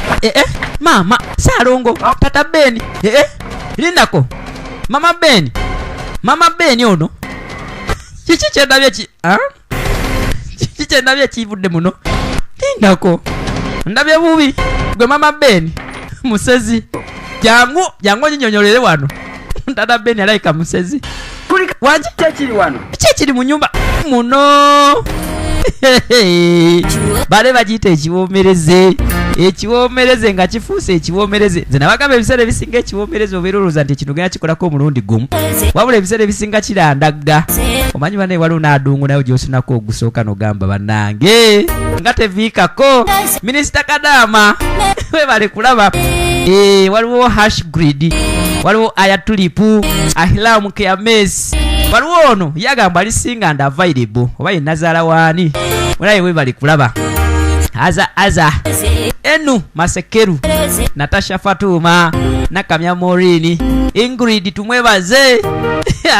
mama Salongo tata Beni linako mama Beni ono kiki kyendabye kivudde muno lindako ndabye bubi gwe mama Beni musezi jangu nyinyonyolere wano tata Beni alayika musezi wanje kyekiri mu nyumba muno bale bagiyita ekiwoomereze nga kifuuse ekiwoomereze nze nabagamba ebiseera ebisinga ekiwoomereze obeera olowooza nti ekino genda kikolako omulundi gumu wabula ebiseera ebisinga kirandagga omanyi banaye waliwo n'adungu nayo gyosunako ogusooka n'ogamba bannange nga teviikako minisita Kadaama webale kulaba waliwo hash grid waliwo ayatulipu ahilamu keames waliwo ono yagamba alisinga and available oba ye nazaala waani naye webale kulaba aza enu Masekeru Natasha Fatuma Nakamya Morini Ingrid tumwebaze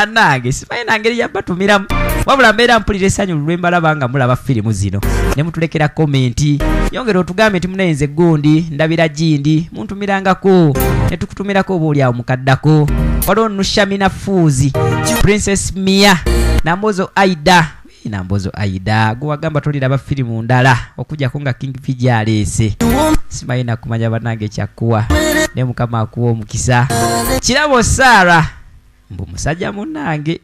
anange simanyi nangeri yabatumiramu wabula mbeera mpulira essanyu lwembalaba nga mulaba firimu zino ne mutulekera komenti yongera otugambe nti munayenze gundi ndabira gindi muntumirangako ne tukutumirako obaolyawo mukaddako waliwo Nushamina Fuzi Princess Mia Nambozo Aida gwe wagamba toliraba firimu ndala okujjako nga King Fiji aleese simanyi nakumanya bannange kyakuwa ne mukama akuwa omukisa kirabo Sara mbu musajja munnange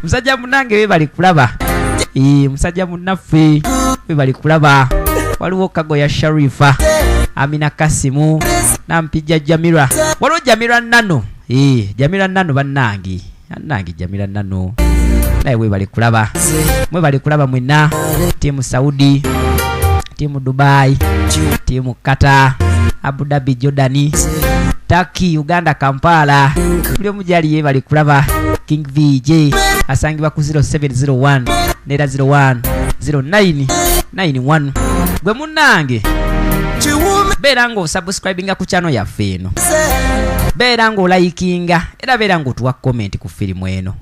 musajja munnange webali kulaba musajja munnaffe webali kulaba waliwo Kagoya Sharifa Amina Kasimu Nampijja Jamira waliwo Jamira Nano Jamira Nano bannange Jamira Nano naye webali kulaba mwena timu Saudi timu Dubai timu Qatar Abu Dhabi Jordani Turkey Uganda Kampala buli omujali yebali kulaba King VJ asangibwa ku 0701 nera 01 0991 gwe munnange beera nga osubscribinga ku channel yaffe eno beera nga olayikinga era beera nga otuwa comment ku firimu eno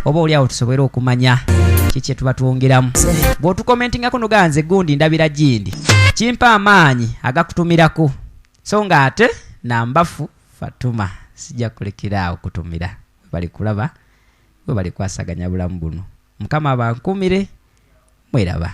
oba oliawo tusobole okumanya kiki tuba tuwongeramu bw'otukomentingako noganze gundi ndabira gindi kimpa amaanyi agakutumirako so nga ate nambafu Fatuma sijja kulekeraawo kutumira bali kulaba bali kwasaganya bulamu buno mukama abankumire mweraba